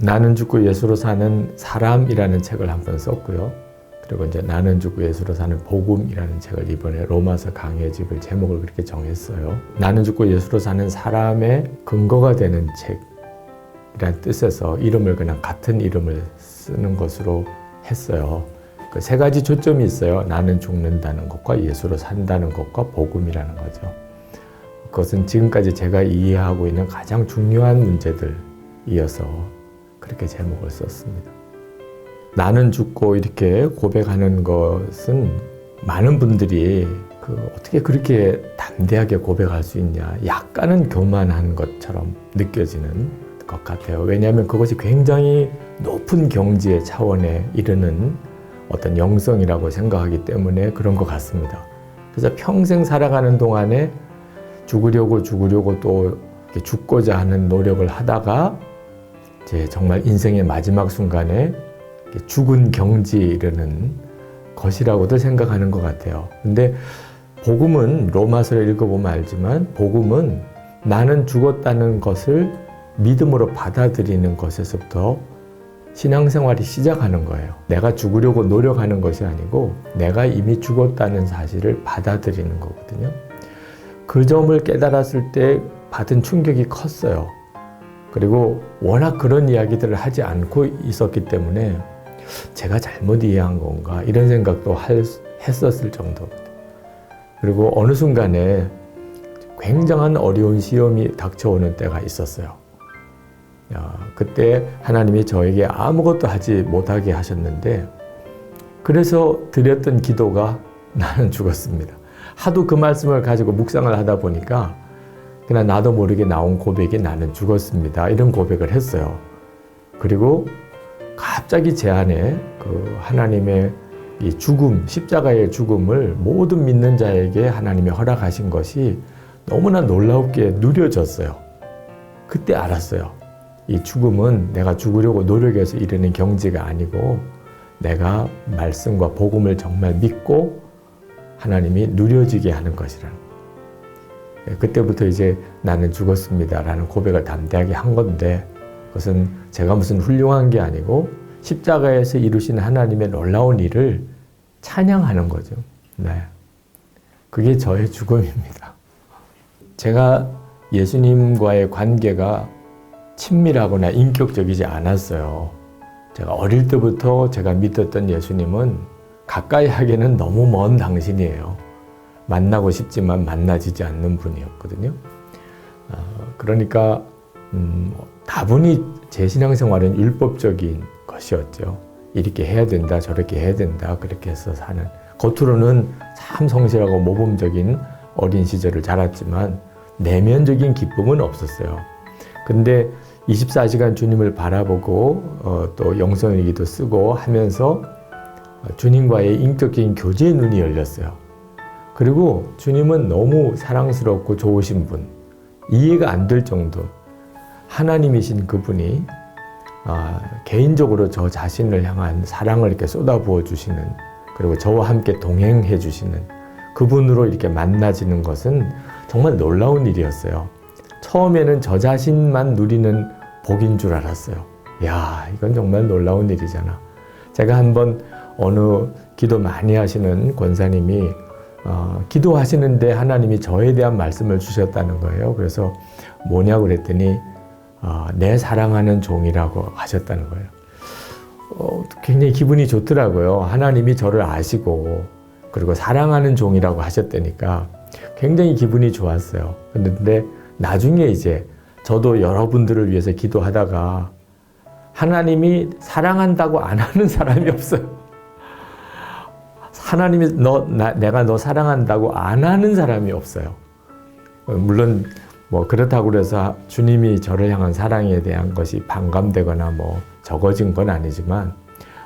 나는 죽고 예수로 사는 사람이라는 책을 한번 썼고요. 그리고 이제 나는 죽고 예수로 사는 복음이라는 책을 이번에 로마서 강해의 집을 제목을 그렇게 정했어요. 나는 죽고 예수로 사는 사람의 근거가 되는 책이라는 뜻에서 이름을 그냥 같은 이름을 쓰는 것으로 했어요. 그 세 가지 초점이 있어요. 나는 죽는다는 것과 예수로 산다는 것과 복음이라는 거죠. 그것은 지금까지 제가 이해하고 있는 가장 중요한 문제들이어서 그렇게 제목을 썼습니다. 나는 죽고 이렇게 고백하는 것은 많은 분들이 어떻게 그렇게 담대하게 고백할 수 있냐, 약간은 교만한 것처럼 느껴지는 것 같아요. 왜냐하면 그것이 굉장히 높은 경지의 차원에 이르는 어떤 영성이라고 생각하기 때문에 그런 것 같습니다. 그래서 평생 살아가는 동안에 죽으려고 또 죽고자 하는 노력을 하다가 이제 정말 인생의 마지막 순간에 죽은 경지에 이르는 것이라고도 생각하는 것 같아요. 근데 복음은, 로마서를 읽어보면 알지만 복음은 나는 죽었다는 것을 믿음으로 받아들이는 것에서부터 신앙생활이 시작하는 거예요. 내가 죽으려고 노력하는 것이 아니고 내가 이미 죽었다는 사실을 받아들이는 거거든요. 그 점을 깨달았을 때 받은 충격이 컸어요. 그리고 워낙 그런 이야기들을 하지 않고 있었기 때문에 제가 잘못 이해한 건가 이런 생각도 했었을 정도거든요. 그리고 어느 순간에 굉장한 어려운 시험이 닥쳐오는 때가 있었어요. 그때 하나님이 저에게 아무것도 하지 못하게 하셨는데 그래서 드렸던 기도가 나는 죽었습니다. 하도 그 말씀을 가지고 묵상을 하다 보니까 그냥 나도 모르게 나온 고백이 나는 죽었습니다. 이런 고백을 했어요. 그리고 갑자기 제 안에 하나님의 이 죽음, 십자가의 죽음을 모든 믿는 자에게 하나님이 허락하신 것이 너무나 놀랍게 누려졌어요. 그때 알았어요. 이 죽음은 내가 죽으려고 노력해서 이르는 경지가 아니고 내가 말씀과 복음을 정말 믿고 하나님이 누려지게 하는 것이라는 거예요. 그때부터 이제 나는 죽었습니다라는 고백을 담대하게 한 건데 그것은 제가 무슨 훌륭한 게 아니고 십자가에서 이루신 하나님의 놀라운 일을 찬양하는 거죠. 네. 그게 저의 죽음입니다. 제가 예수님과의 관계가 친밀하거나 인격적이지 않았어요. 제가 어릴 때부터 제가 믿었던 예수님은 가까이 하기에는 너무 먼 당신이에요. 만나고 싶지만 만나지지 않는 분이었거든요. 그러니까 다분히 제 신앙생활은 율법적인 것이었죠. 이렇게 해야 된다, 저렇게 해야 된다, 그렇게 해서 사는. 겉으로는 참 성실하고 모범적인 어린 시절을 자랐지만 내면적인 기쁨은 없었어요. 근데 24시간 주님을 바라보고 또 영성일기도 쓰고 하면서 주님과의 인격적인 교제의 눈이 열렸어요. 그리고 주님은 너무 사랑스럽고 좋으신 분, 이해가 안 될 정도 하나님이신 그분이 개인적으로 저 자신을 향한 사랑을 이렇게 쏟아부어 주시는, 그리고 저와 함께 동행해 주시는 그분으로 이렇게 만나지는 것은 정말 놀라운 일이었어요. 처음에는 저 자신만 누리는 복인 줄 알았어요. 야, 이건 정말 놀라운 일이잖아. 제가 한번 어느 기도 많이 하시는 권사님이 기도하시는데 하나님이 저에 대한 말씀을 주셨다는 거예요. 그래서 뭐냐고 그랬더니 내 사랑하는 종이라고 하셨다는 거예요. 굉장히 기분이 좋더라고요. 하나님이 저를 아시고 그리고 사랑하는 종이라고 하셨다니까 굉장히 기분이 좋았어요. 그런데 나중에 이제 저도 여러분들을 위해서 기도하다가 하나님이 사랑한다고 안 하는 사람이 없어요. 하나님이 내가 너 사랑한다고 안 하는 사람이 없어요. 물론 뭐 그렇다고 그래서 주님이 저를 향한 사랑에 대한 것이 반감되거나 뭐 적어진 건 아니지만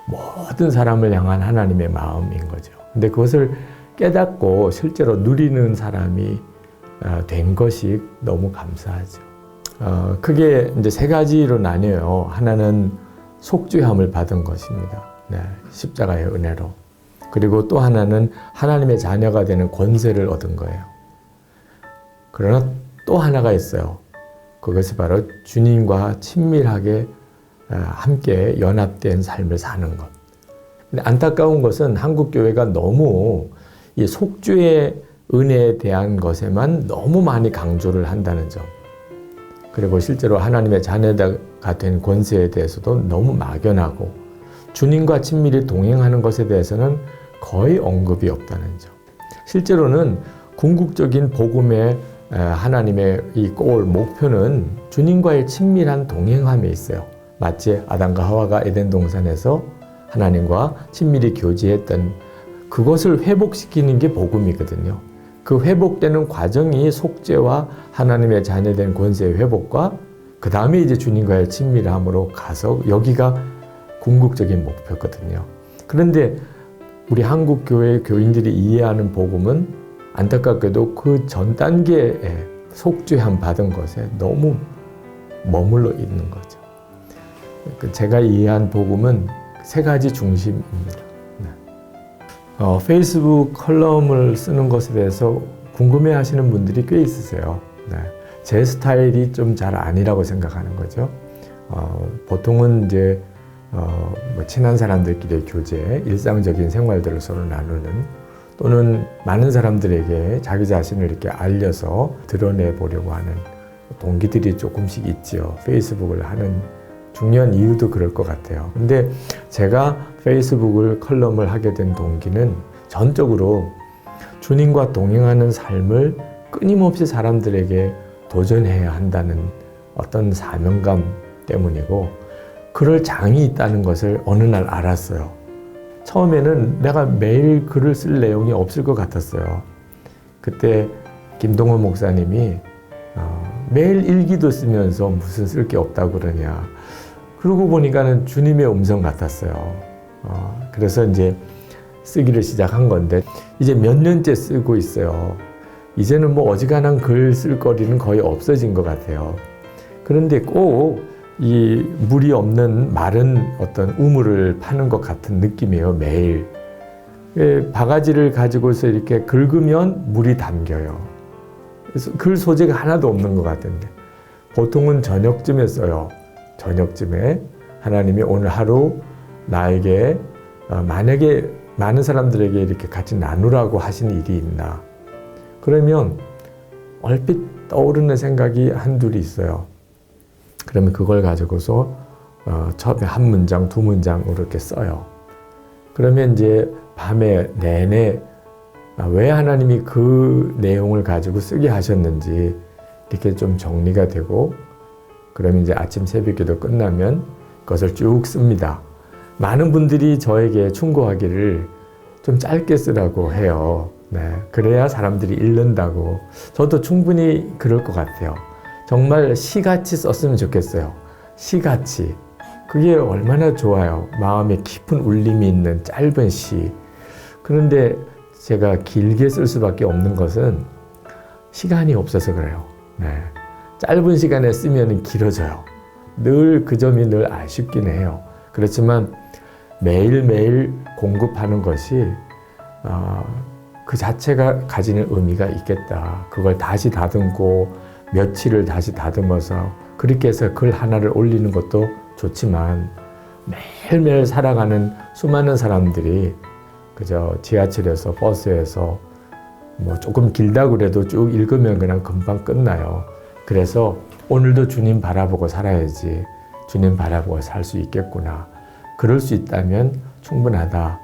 모든 사람을 향한 하나님의 마음인 거죠. 근데 그것을 깨닫고 실제로 누리는 사람이 된 것이 너무 감사하죠. 크게 이제 세 가지로 나뉘어요. 하나는 속죄함을 받은 것입니다. 네, 십자가의 은혜로. 그리고 또 하나는 하나님의 자녀가 되는 권세를 얻은 거예요. 그러나 또 하나가 있어요. 그것이 바로 주님과 친밀하게 함께 연합된 삶을 사는 것. 근데 안타까운 것은 한국 교회가 너무 이 속죄의 은혜에 대한 것에만 너무 많이 강조를 한다는 점. 그리고 실제로 하나님의 자녀가 된 권세에 대해서도 너무 막연하고 주님과 친밀히 동행하는 것에 대해서는 거의 언급이 없다는 점. 실제로는 궁극적인 복음의 하나님의 이 골, 목표는 주님과의 친밀한 동행함에 있어요. 마치 아담과 하와가 에덴 동산에서 하나님과 친밀히 교제했던 그것을 회복시키는 게 복음이거든요. 그 회복되는 과정이 속죄와 하나님의 자녀된 권세의 회복과 그 다음에 이제 주님과의 친밀함으로 가서 여기가 궁극적인 목표거든요. 그런데 우리 한국 교회 교인들이 이해하는 복음은 안타깝게도 그 전 단계에 속죄함 받은 것에 너무 머물러 있는 거죠. 제가 이해한 복음은 세 가지 중심입니다. 페이스북 컬럼을 쓰는 것에 대해서 궁금해 하시는 분들이 꽤 있으세요. 제 스타일이 좀 잘 아니라고 생각하는 거죠. 보통은 이제 뭐 친한 사람들끼리의 교제, 일상적인 생활들을 서로 나누는 또는 많은 사람들에게 자기 자신을 이렇게 알려서 드러내 보려고 하는 동기들이 조금씩 있지요. 페이스북을 하는 중요한 이유도 그럴 것 같아요. 근데 제가 페이스북을 컬럼을 하게 된 동기는 전적으로 주님과 동행하는 삶을 끊임없이 사람들에게 도전해야 한다는 어떤 사명감 때문이고 그럴 장이 있다는 것을 어느 날 알았어요. 처음에는 내가 매일 글을 쓸 내용이 없을 것 같았어요. 그때 김동원 목사님이 매일 일기도 쓰면서 무슨 쓸 게 없다고 그러냐. 그러고 보니까는 주님의 음성 같았어요. 그래서 이제 쓰기를 시작한 건데 이제 몇 년째 쓰고 있어요. 이제는 뭐 어지간한 글 쓸 거리는 거의 없어진 것 같아요. 그런데 꼭 이 물이 없는 마른 어떤 우물을 파는 것 같은 느낌이에요. 매일 바가지를 가지고서 이렇게 긁으면 물이 담겨요. 그래서 글 소재가 하나도 없는 것 같은데 보통은 저녁쯤에 써요. 저녁쯤에 하나님이 오늘 하루 나에게 만약에 많은 사람들에게 이렇게 같이 나누라고 하신 일이 있나 그러면 얼핏 떠오르는 생각이 한둘이 있어요. 그러면 그걸 가지고서 처음에 한 문장, 두 문장으로 이렇게 써요. 그러면 이제 밤에 내내 왜 하나님이 그 내용을 가지고 쓰게 하셨는지 이렇게 좀 정리가 되고 그러면 이제 아침 새벽기도 끝나면 그것을 쭉 씁니다. 많은 분들이 저에게 충고하기를 좀 짧게 쓰라고 해요. 그래야 사람들이 읽는다고. 저도 충분히 그럴 것 같아요. 정말 시같이 썼으면 좋겠어요. 시같이. 그게 얼마나 좋아요. 마음에 깊은 울림이 있는 짧은 시. 그런데 제가 길게 쓸 수밖에 없는 것은 시간이 없어서 그래요. 짧은 시간에 쓰면 길어져요. 늘 그 점이 늘 아쉽긴 해요. 그렇지만 매일매일 공급하는 것이 그 자체가 가지는 의미가 있겠다. 그걸 다시 다듬고 며칠을 다시 다듬어서 그렇게 해서 글 하나를 올리는 것도 좋지만 매일매일 살아가는 수많은 사람들이 그저 지하철에서 버스에서 뭐 조금 길다 그래도 쭉 읽으면 그냥 금방 끝나요. 그래서 오늘도 주님 바라보고 살아야지. 주님 바라보고 살 수 있겠구나. 그럴 수 있다면 충분하다.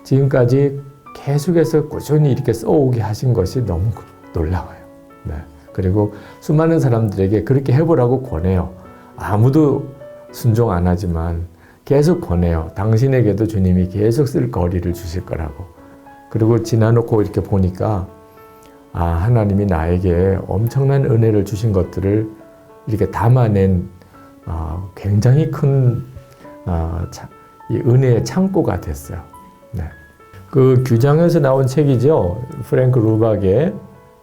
지금까지 계속해서 꾸준히 이렇게 써오게 하신 것이 너무 놀라워요. 그리고 수많은 사람들에게 그렇게 해보라고 권해요. 아무도 순종 안 하지만 계속 권해요. 당신에게도 주님이 계속 쓸 거리를 주실 거라고. 그리고 지나놓고 이렇게 보니까 하나님이 나에게 엄청난 은혜를 주신 것들을 이렇게 담아낸 굉장히 큰 이 은혜의 창고가 됐어요. 그 규장에서 나온 책이죠. 프랭크 루박의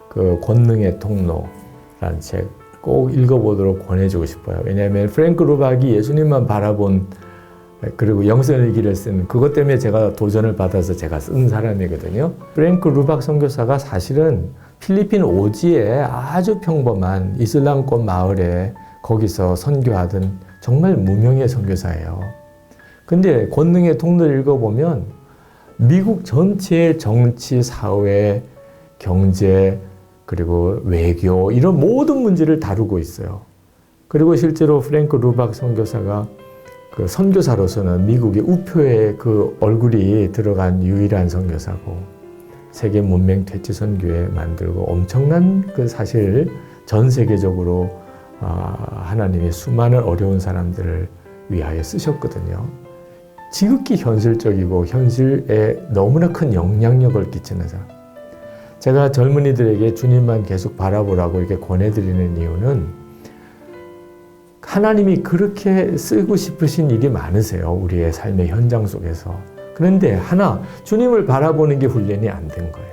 그 권능의 통로라는 책 꼭 읽어보도록 권해주고 싶어요. 왜냐하면 프랭크 루박이 예수님만 바라본 그리고 영성일기를 쓴 그것 때문에 제가 도전을 받아서 제가 쓴 사람이거든요. 프랭크 루박 선교사가 사실은 필리핀 오지에 아주 평범한 이슬람권 마을에 거기서 선교하던 정말 무명의 선교사예요. 근데 권능의 통로를 읽어보면 미국 전체의 정치, 사회, 경제, 그리고 외교 이런 모든 문제를 다루고 있어요. 그리고 실제로 프랭크 루박 선교사가 그 선교사로서는 미국의 우표에 그 얼굴이 들어간 유일한 선교사고 세계 문명 퇴치 선교회 만들고 엄청난 그 사실 전 세계적으로 하나님이 수많은 어려운 사람들을 위하여 쓰셨거든요. 지극히 현실적이고 현실에 너무나 큰 영향력을 끼치는 사람. 제가 젊은이들에게 주님만 계속 바라보라고 이렇게 권해드리는 이유는 하나님이 그렇게 쓰고 싶으신 일이 많으세요. 우리의 삶의 현장 속에서. 그런데 하나, 주님을 바라보는 게 훈련이 안 된 거예요.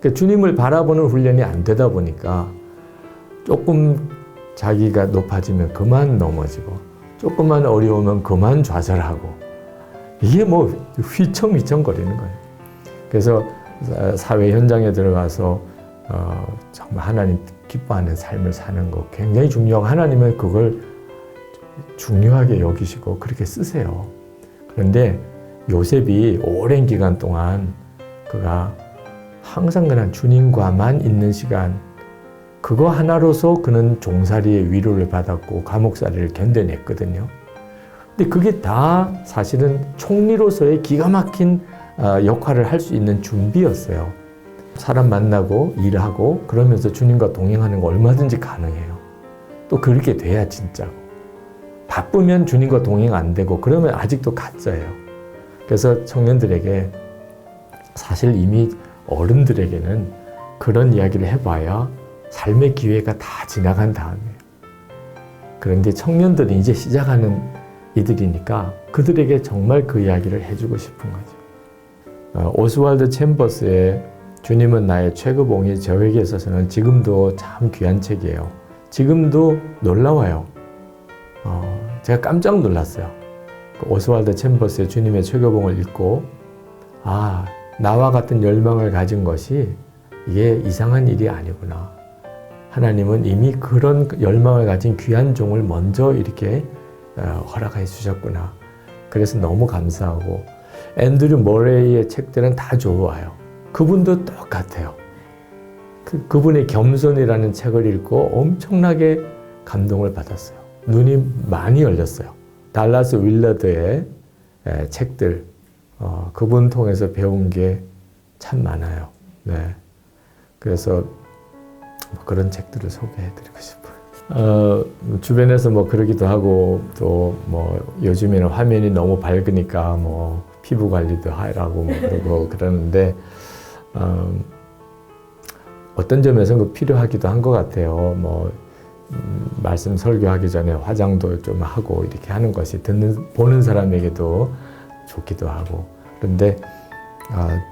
그러니까 주님을 바라보는 훈련이 안 되다 보니까 조금 자기가 높아지면 그만 넘어지고 조금만 어려우면 그만 좌절하고 이게 뭐 휘청휘청거리는 거예요. 그래서 사회 현장에 들어가서 정말 하나님 기뻐하는 삶을 사는 거 굉장히 중요하고 하나님은 그걸 중요하게 여기시고 그렇게 쓰세요. 그런데 요셉이 오랜 기간 동안 그가 항상 그냥 주님과만 있는 시간 그거 하나로서 그는 종살이의 위로를 받았고 감옥살이를 견뎌냈거든요. 근데 그게 다 사실은 총리로서의 기가 막힌 역할을 할 수 있는 준비였어요. 사람 만나고 일하고 그러면서 주님과 동행하는 거 얼마든지 가능해요. 또 그렇게 돼야 진짜고. 바쁘면 주님과 동행 안 되고 그러면 아직도 가짜예요. 그래서 청년들에게 사실 이미 어른들에게는 그런 이야기를 해봐야 삶의 기회가 다 지나간 다음이에요. 그런데 청년들은 이제 시작하는 이들이니까 그들에게 정말 그 이야기를 해주고 싶은 거죠. 오스왈드 챔버스의 주님은 나의 최고봉이 저에게 있어서는 지금도 참 귀한 책이에요. 지금도 놀라워요. 제가 깜짝 놀랐어요. 오스왈드 챔버스의 주님의 최고봉을 읽고 나와 같은 열망을 가진 것이 이게 이상한 일이 아니구나. 하나님은 이미 그런 열망을 가진 귀한 종을 먼저 이렇게 허락해 주셨구나. 그래서 너무 감사하고 앤드류 머레이의 책들은 다 좋아요. 그분도 똑같아요. 그분의 겸손이라는 책을 읽고 엄청나게 감동을 받았어요. 눈이 많이 열렸어요. 달라스 윌러드의 책들, 그분 통해서 배운 게 참 많아요. 네. 그래서 그런 책들을 소개해드리고 싶어요. 주변에서 뭐 그러기도 하고 또 뭐 요즘에는 화면이 너무 밝으니까 뭐 피부 관리도 하라고 뭐 그러고 그러는데 어떤 점에서는 필요하기도 한 것 같아요. 뭐 말씀 설교하기 전에 화장도 좀 하고 이렇게 하는 것이 보는 사람에게도 좋기도 하고 그런데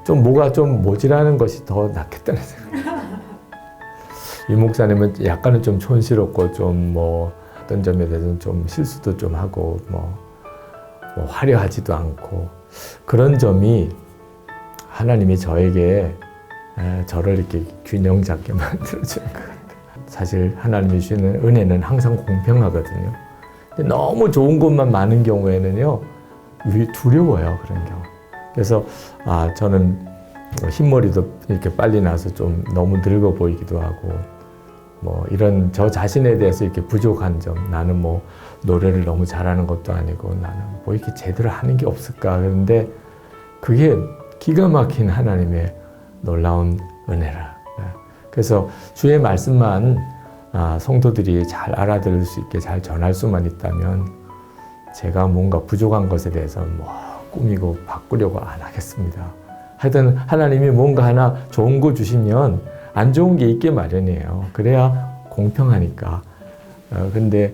좀 뭐가 좀 모자라는 것이 더 낫겠다는 생각. 이 목사님은 약간은 좀 촌스럽고 좀 뭐 어떤 점에 대해서는 좀 실수도 좀 하고 뭐 화려하지도 않고 그런 점이 하나님이 저에게 저를 이렇게 균형 잡게 만들어주는 것 같아요. 사실 하나님이 주시는 은혜는 항상 공평하거든요. 근데 너무 좋은 것만 많은 경우에는요 두려워요. 그런 경우. 그래서 저는 흰머리도 이렇게 빨리 나서 좀 너무 늙어 보이기도 하고 뭐 이런 저 자신에 대해서 이렇게 부족한 점 나는 뭐 노래를 너무 잘하는 것도 아니고 나는 뭐 이렇게 제대로 하는 게 없을까 그런데 그게 기가 막힌 하나님의 놀라운 은혜라. 그래서 주의 말씀만 성도들이 잘 알아들을 수 있게 잘 전할 수만 있다면 제가 뭔가 부족한 것에 대해서 뭐 꾸미고 바꾸려고 안 하겠습니다. 하여튼 하나님이 뭔가 하나 좋은 거 주시면 안 좋은 게 있게 마련이에요. 그래야 공평하니까. 근데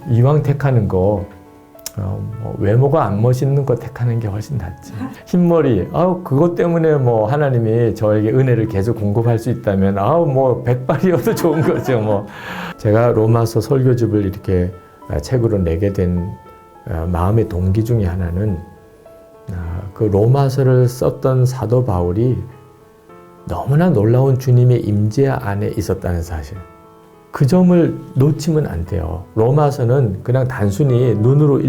이왕 택하는 거 외모가 안 멋있는 거 택하는 게 훨씬 낫지. 흰머리, 그것 때문에 뭐 하나님이 저에게 은혜를 계속 공급할 수 있다면 뭐 백발이어도 좋은 거죠. 뭐 제가 로마서 설교집을 이렇게 책으로 내게 된 마음의 동기 중에 하나는 그 로마서를 썼던 사도 바울이 너무나 놀라운 주님의 임재 안에 있었다는 사실. 그 점을 놓치면 안 돼요. 로마서는 그냥 단순히 눈으로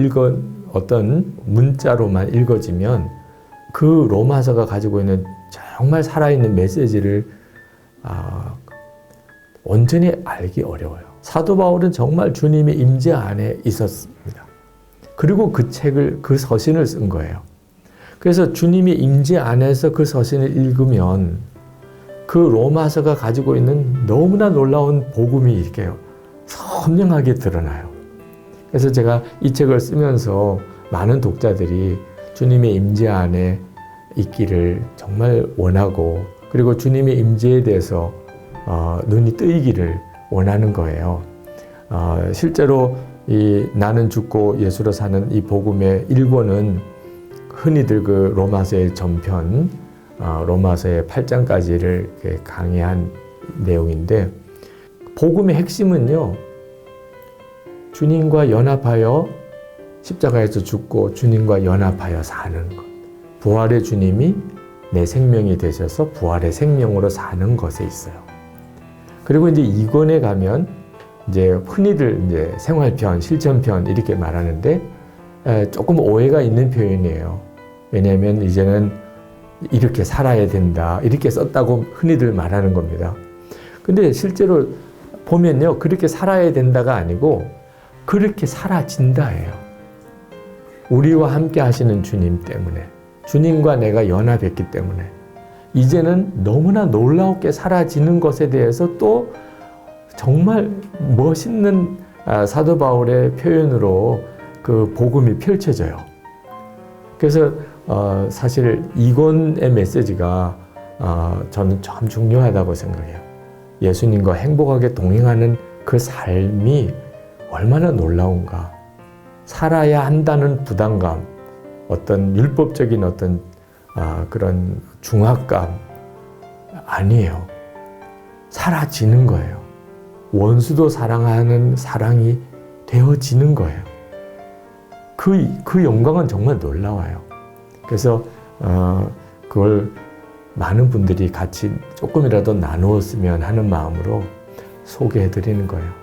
어떤 문자로만 읽어지면 그 로마서가 가지고 있는 정말 살아있는 메시지를 온전히 알기 어려워요. 사도 바울은 정말 주님의 임재 안에 있었습니다. 그리고 그 서신을 쓴 거예요. 그래서 주님의 임재 안에서 그 서신을 읽으면 그 로마서가 가지고 있는 너무나 놀라운 복음이 이렇게 선명하게 드러나요. 그래서 제가 이 책을 쓰면서 많은 독자들이 주님의 임재 안에 있기를 정말 원하고, 그리고 주님의 임재에 대해서 눈이 뜨이기를 원하는 거예요. 실제로 이 나는 죽고 예수로 사는 이 복음의 일본은 흔히들 그 로마서의 전편, 로마서의 8장까지를 강의한 내용인데, 복음의 핵심은요, 주님과 연합하여 십자가에서 죽고 주님과 연합하여 사는 것. 부활의 주님이 내 생명이 되셔서 부활의 생명으로 사는 것에 있어요. 그리고 이제 2권에 가면 이제 흔히들 이제 생활편, 실천편 이렇게 말하는데 조금 오해가 있는 표현이에요. 왜냐하면 이제는 이렇게 살아야 된다, 이렇게 썼다고 흔히들 말하는 겁니다. 근데 실제로 보면요, 그렇게 살아야 된다가 아니고 그렇게 살아진다예요. 우리와 함께 하시는 주님 때문에, 주님과 내가 연합했기 때문에 이제는 너무나 놀라웠게 사라지는 것에 대해서 또 정말 멋있는 사도 바울의 표현으로 그 복음이 펼쳐져요. 그래서 사실 이권의 메시지가 저는 참 중요하다고 생각해요. 예수님과 행복하게 동행하는 그 삶이 얼마나 놀라운가. 살아야 한다는 부담감, 어떤 율법적인 어떤 그런 중압감 아니에요. 사라지는 거예요. 원수도 사랑하는 사랑이 되어지는 거예요. 그 영광은 정말 놀라워요. 그래서 그걸 많은 분들이 같이 조금이라도 나누었으면 하는 마음으로 소개해 드리는 거예요.